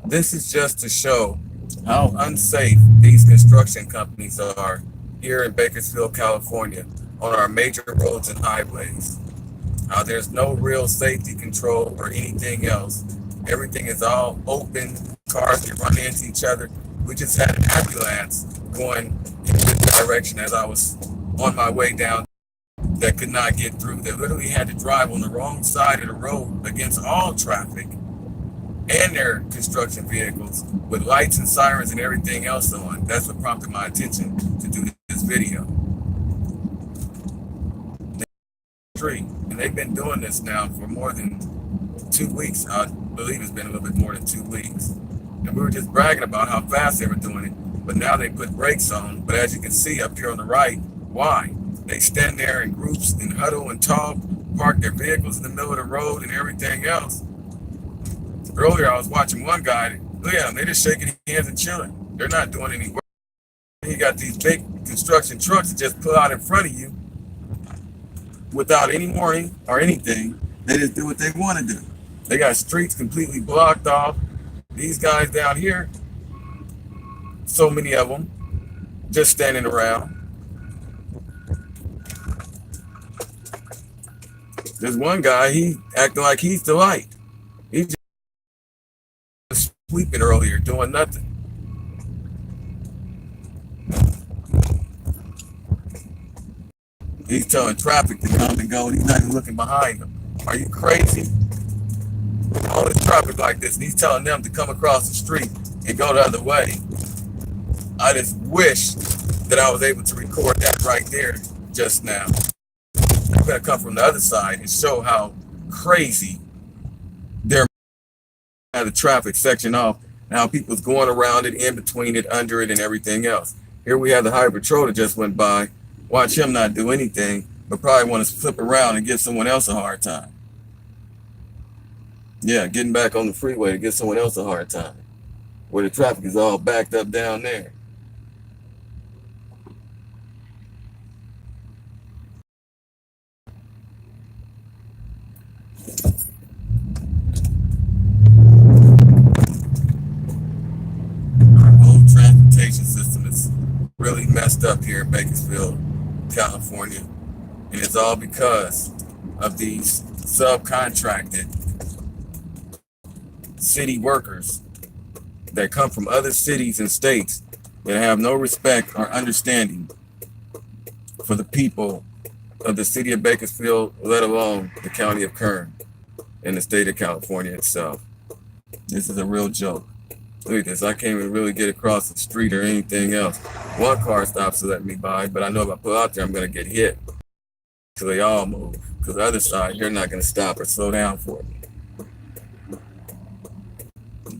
This is just to show how unsafe these construction companies are here in Bakersfield, California, on our major roads and highways. How there's no real safety control or anything else. Everything is all open. Cars can run into each other. We just had an ambulance going in this direction as I was on my way down that could not get through. They literally had to drive on the wrong side of the road against all traffic and their construction vehicles with lights and sirens and everything else on. That's what prompted my attention to do this video. And they've been doing this now for more than 2 weeks. I believe it's been a little bit more than 2 weeks. And we were just bragging about how fast they were doing it. But now they put brakes on. But as you can see up here on the right, why? They stand there in groups and huddle and talk, park their vehicles in the middle of the road and everything else. Earlier, I was watching one guy. Look at them. They're just shaking hands and chilling. They're not doing any work. You got these big construction trucks that just pull out in front of you without any warning or anything. They just do what they want to do. They got streets completely blocked off. These guys down here, so many of them, just standing around. There's one guy, he acting like he's the light. He just sleeping earlier, doing nothing. He's telling traffic to come and go, and he's not even looking behind him. Are you crazy? All this traffic like this, and he's telling them to come across the street and go the other way. I just wish that I was able to record that right there just now. I'm going to come from the other side and show how crazy they're the traffic section off and how people's going around it, in between it, under it, and everything else. Here we have the highway patrol that just went by. Watch him not do anything, but probably want to flip around and give someone else a hard time. Yeah, getting back on the freeway to give someone else a hard time, where the traffic is all backed up down there. Our whole transportation system is really messed up here in Bakersfield, California. And it's all because of these subcontracted city workers that come from other cities and states that have no respect or understanding for the people of the city of Bakersfield, let alone the county of Kern and the state of California itself. This is a real joke. Look at this. I can't even really get across the street or anything else. One car stops to let me by, but I know if I pull out there, I'm going to get hit. So they all move. Because the other side, you're not going to stop or slow down for me.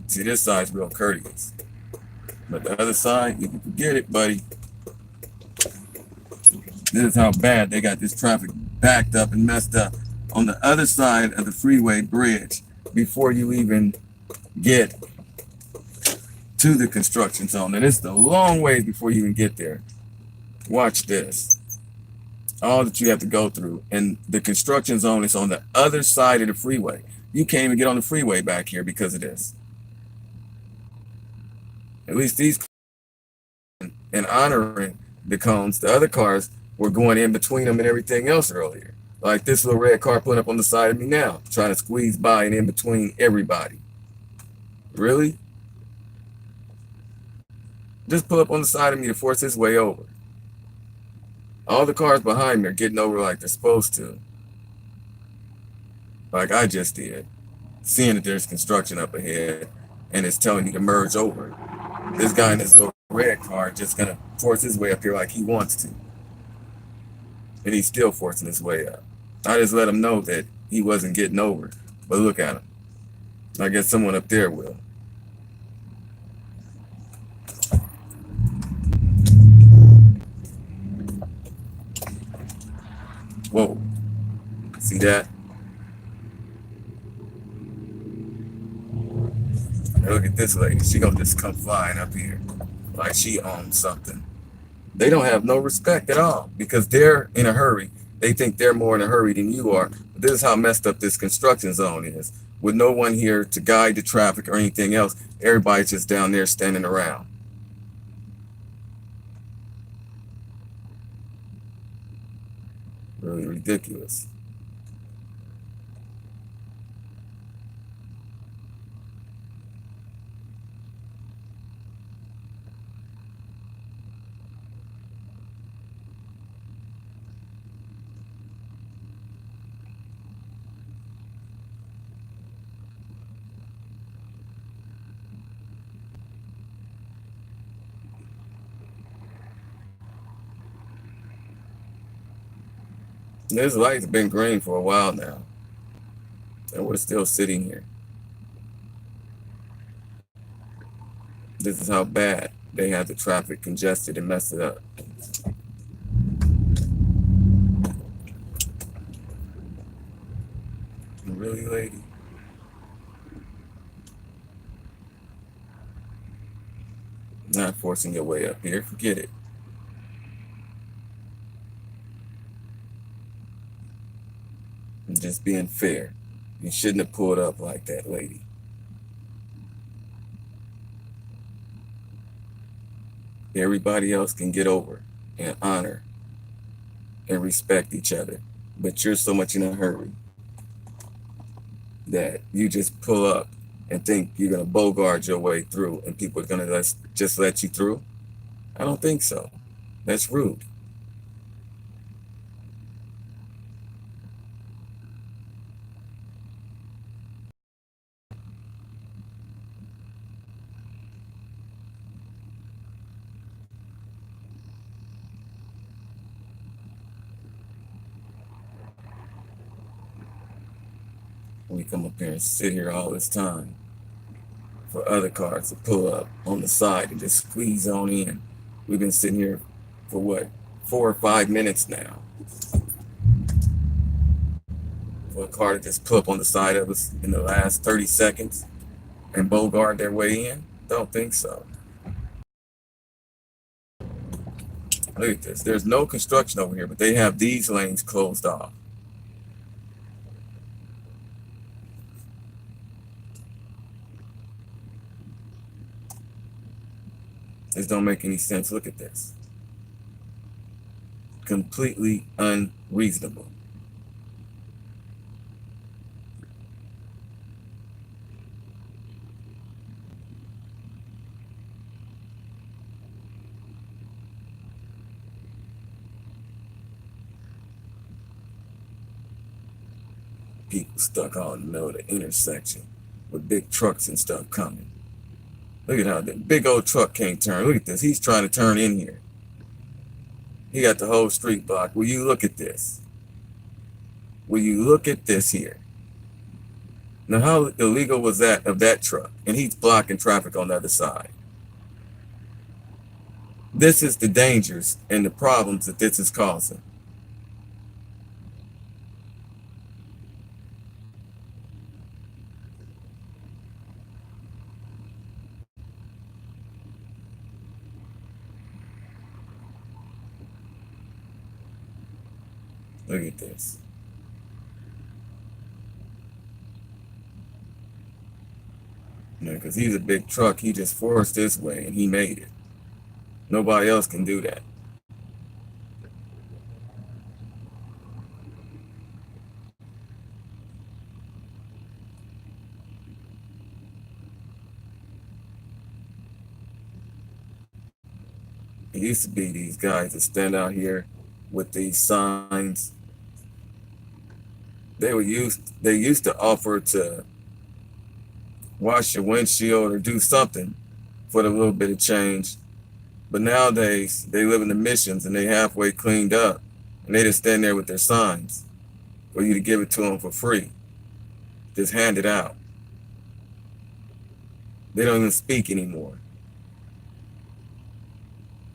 See, this side's real courteous. But the other side, you can forget it, buddy. This is how bad they got this traffic backed up and messed up on the other side of the freeway bridge before you even get to the construction zone. And it's the long ways before you even get there. Watch this. All that you have to go through. And the construction zone is on the other side of the freeway. You can't even get on the freeway back here because of this. At least these, and honoring the cones, the other cars were going in between them and everything else earlier. Like this little red car pulling up on the side of me now, trying to squeeze by and in between everybody. Really? Just pull up on the side of me to force his way over. All the cars behind me are getting over like they're supposed to. Like I just did. Seeing that there's construction up ahead and it's telling you to merge over. This guy in this little red car just gonna force his way up here like he wants to. And he's still forcing his way up. I just let him know that he wasn't getting over. But look at him. I guess someone up there will. Whoa. See that? Look at this lady. She gonna just come flying up here like she owns something. They don't have no respect at all because they're in a hurry. They think they're more in a hurry than you are. But this is how messed up this construction zone is. with no one here to guide the traffic or anything else. Everybody's just down there standing around. Really ridiculous. This light's been green for a while now, and we're still sitting here. This is how bad they had the traffic congested and messed it up. Really, lady? Not forcing your way up here. Forget it. I'm just being fair. You shouldn't have pulled up like that, lady. Everybody else can get over and honor and respect each other. But you're so much in a hurry that you just pull up and think you're going to bogart your way through and people are going to just let you through. I don't think so. That's rude. We come up here and sit here all this time for other cars to pull up on the side and just squeeze on in. We've been sitting here for what, 4 or 5 minutes now. For a car to just pull up on the side of us in the last 30 seconds and bogart their way in? Don't think so. Look at this. There's no construction over here, but they have these lanes closed off. This don't make any sense. Look at this. Completely unreasonable. People stuck out in the middle of the intersection with big trucks and stuff coming. Look at how the big old truck can't turn. Look at this. He's trying to turn in here. He got the whole street blocked. Will you look at this? Will you look at this here? Now, how illegal was that of that truck? And he's blocking traffic on the other side. This is the dangers and the problems that this is causing. Look at this. Because he's a big truck, he just forced this way and he made it. Nobody else can do that. It used to be these guys that stand out here with these signs. They used to offer to wash your windshield or do something for the little bit of change. But nowadays, they live in the Missions and they halfway cleaned up. And they just stand there with their signs for you to give it to them for free. Just hand it out. They don't even speak anymore.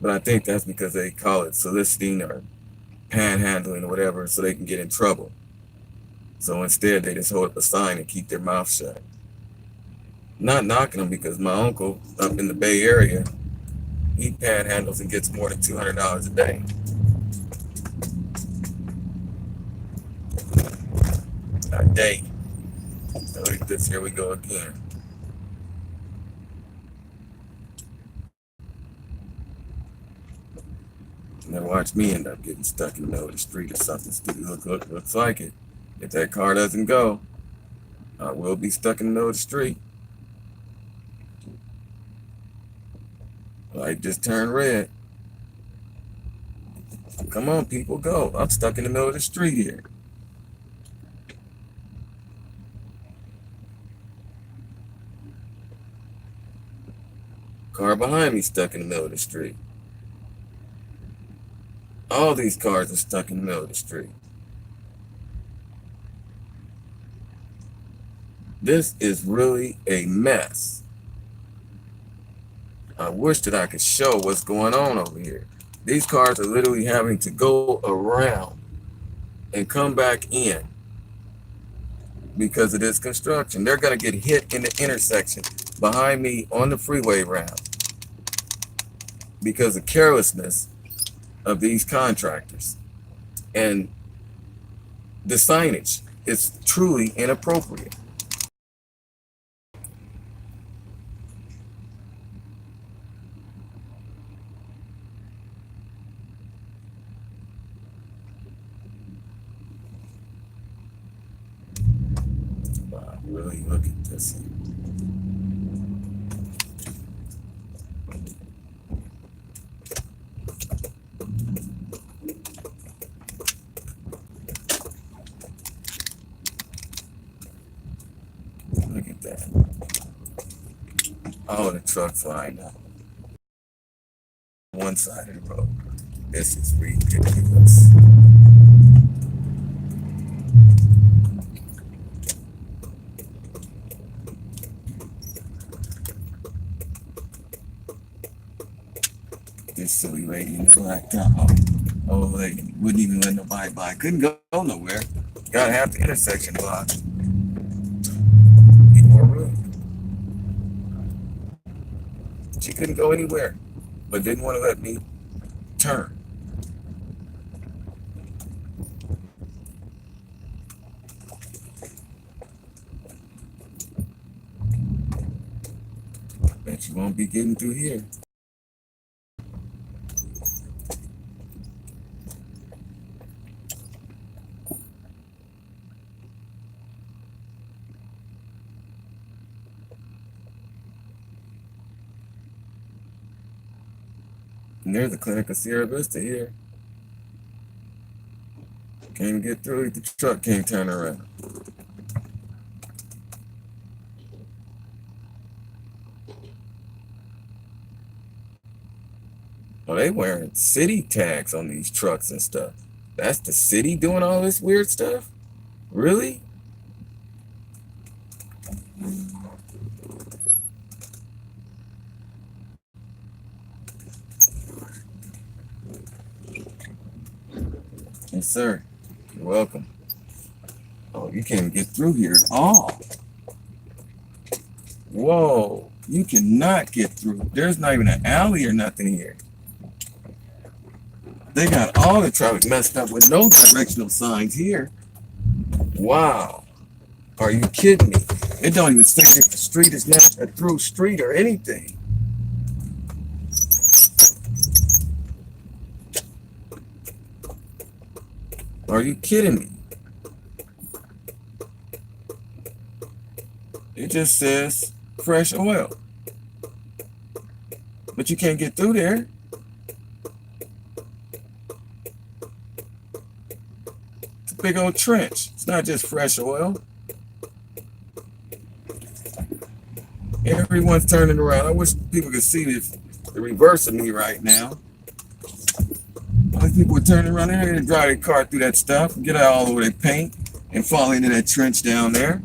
But I think that's because they call it soliciting or panhandling or whatever so they can get in trouble. So instead, they just hold up a sign and keep their mouth shut. Not knocking them because my uncle up in the Bay Area, he panhandles and gets more than $200 a day. Look at this. Here we go again. Now watch me end up getting stuck in the middle of the street or something stupid. Looks like it. If that car doesn't go, I will be stuck in the middle of the street. Light just turned red. Come on, people, go. I'm stuck in the middle of the street here. Car behind me stuck in the middle of the street. All these cars are stuck in the middle of the street. This is really a mess. I wish that I could show what's going on over here. These cars are literally having to go around and come back in because of this construction. They're going to get hit in the intersection behind me on the freeway route because of carelessness of these contractors. And the signage is truly inappropriate. Wow, really look at this. Look at that. Oh, the truck flying out. One side of the road. This is ridiculous. This silly lady in the black top. Oh, lady wouldn't even let nobody by. Couldn't go nowhere. Gotta have the intersection blocked. Need more room. She couldn't go anywhere, but didn't want to let me turn. Bet you won't be getting through here. And there's the clinic of Sierra Vista here. Can't get through. The truck can't turn around. Well, they wearing city tags on these trucks and stuff. That's the city doing all this weird stuff? Really? Yes, sir. You're welcome. Oh, you can't get through here at all. Whoa, you cannot get through. There's not even an alley or nothing here. They got all the traffic messed up with no directional signs here. Wow. Are you kidding me? It don't even say if the street is not a through street or anything. Are you kidding me? It just says fresh oil. But you can't get through there. It's a big old trench. It's not just fresh oil. Everyone's turning around. I wish people could see the reverse of me right now. All these people are turning around. They're going to drive their car through that stuff and get out all over their paint and fall into that trench down there.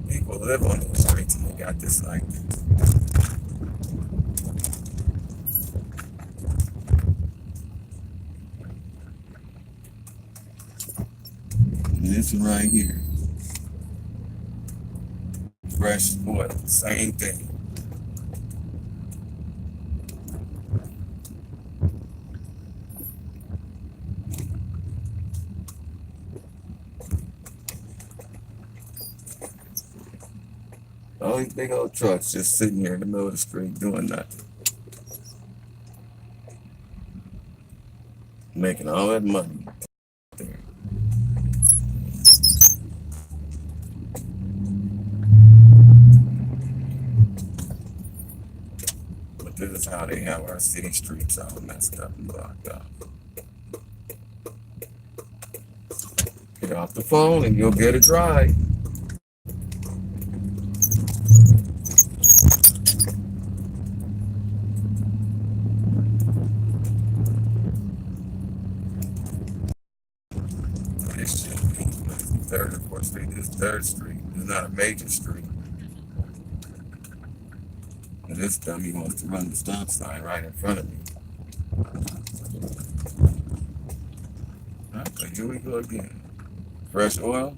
People live on those streets and they got this like this. And this one right here. Fresh oil, same thing. these big old trucks just sitting here in the middle of the street doing nothing, making all that money there. But this is how they have our city streets all messed up and blocked off. Get off the phone and you'll get it right. This should be Third or Fourth Street. This is Third Street. It's not a major street. And this dummy wants to run the stop sign right in front of me. Okay, here we go again. Fresh oil,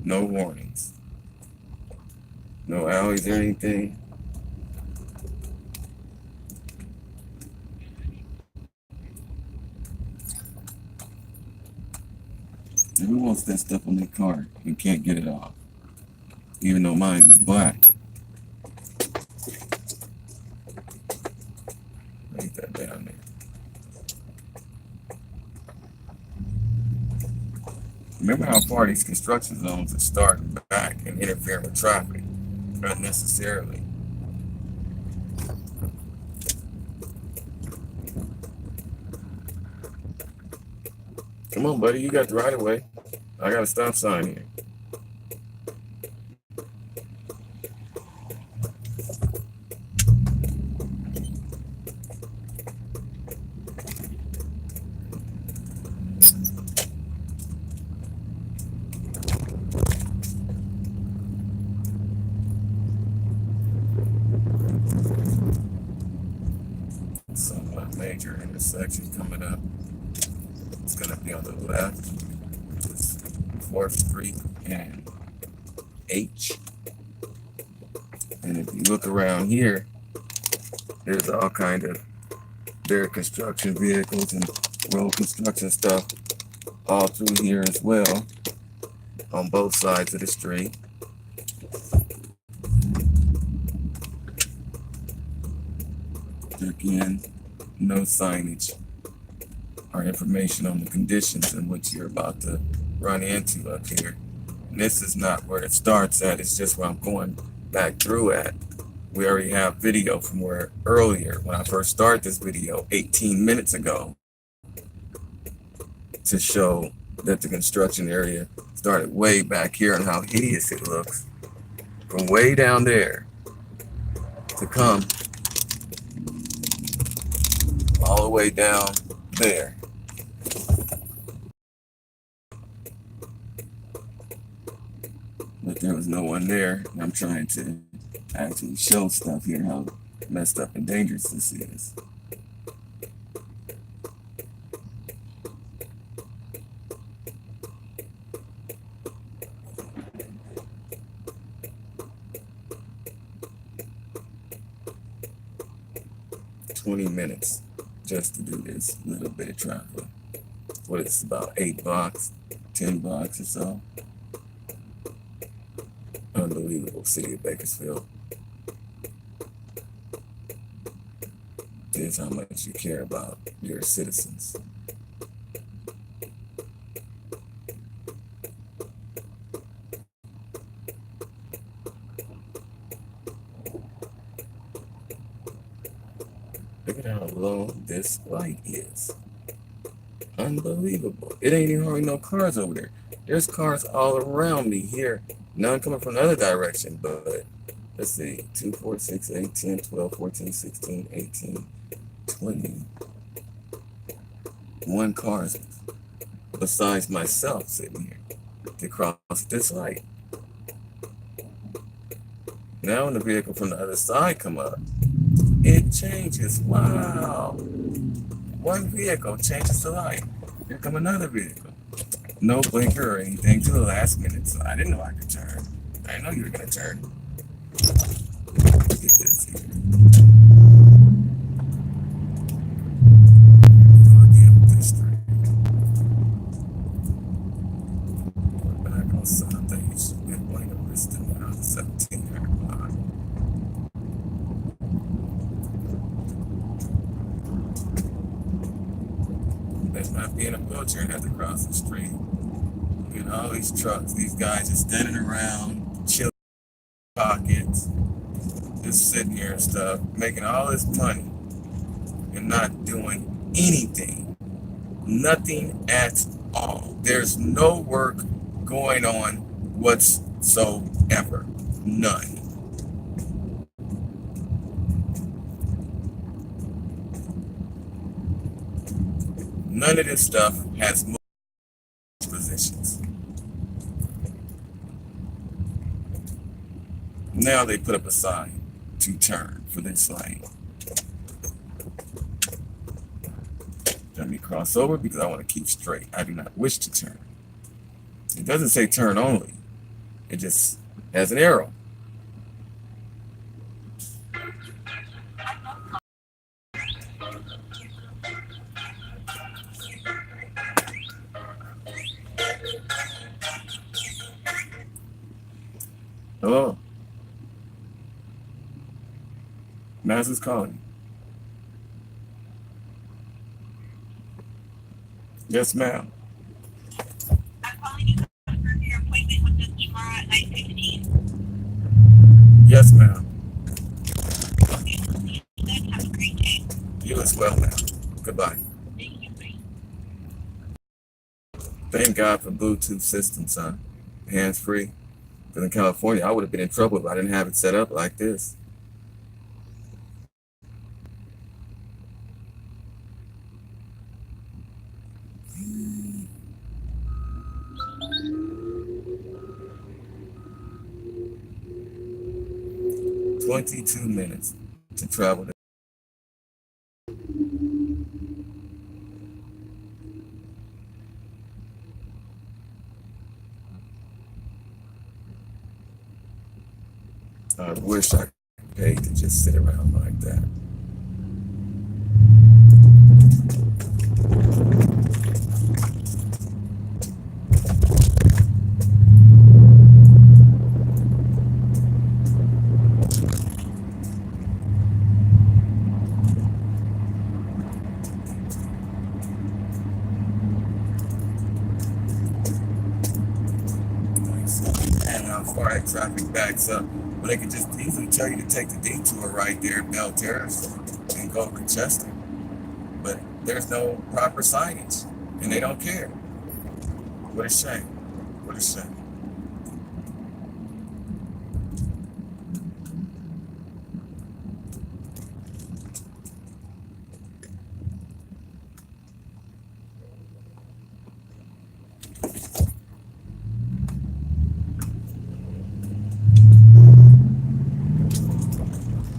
no warnings. No alleys or anything. And who wants that stuff on their car and can't get it off? Even though mine is black. Leave that down there. Remember how far these construction zones are starting back and interfering with traffic unnecessarily. Come on, buddy, you got the right of way. I got a stop sign here. Somewhat major intersection coming up. It's going to be on the left, which is 4th Street and H. And if you look around here, there's all kind of their construction vehicles and road construction stuff all through here as well, on both sides of the street. Again, no signage or information on the conditions in which you're about to run into up here. And this is not where it starts at, it's just where I'm going back through at. We already have video from where earlier, when I first started this video 18 minutes ago, to show that the construction area started way back here and how hideous it looks. From way down there to come all the way down there. But there was no one there. And I'm trying to actually show stuff here, how messed up and dangerous this is. $20 just to do this little bit of traffic. What it's about 8 blocks, 10 blocks or so. Unbelievable, city of Bakersfield. This is how much you care about your citizens. Look at how low this light is. Unbelievable. It ain't even hardly no cars over there. There's cars all around me here. None coming from the other direction, but let's see. 2, 4, 6, 8, 10, 12, 14, 16, 18, 20. One car besides myself sitting here to cross this light. Now when the vehicle from the other side come up, it changes. Wow. One vehicle changes the light. Here come another vehicle. No blinker or anything to the last minute, so I didn't know I could turn. I didn't know you were gonna turn. Let's get this here. Go again with this street. We're back on Sunday. You should be playing a wrist now. 1700 block. There's not being a wheelchair and have to cross the street. You know, all these trucks, these guys just standing around, chilling pockets, just sitting here and stuff, making all this money and not doing anything. Nothing at all. There's no work going on whatsoever. None. None of this stuff has positions. Now they put up a sign to turn for this lane. Let me cross over because I want to keep straight. I do not wish to turn. It doesn't say turn only. It just has an arrow. Hello? Master's calling. Yes, ma'am. I'm calling you to confirm your appointment with us tomorrow at 9:15. Yes, ma'am. Okay, we'll see you then. Have a great day. You as well, ma'am. Goodbye. Thank you. Bye. Thank God for Bluetooth systems, son. Hands-free. Because in California, I would have been in trouble if I didn't have it set up like this. "22 minutes to travel to I wish I could pay to just sit around like that. And how far that traffic backs up. But they could just easily tell you to take the detour right there at Bell Terrace and go to Chester. But there's no proper signage, and they don't care. What a shame. What a shame.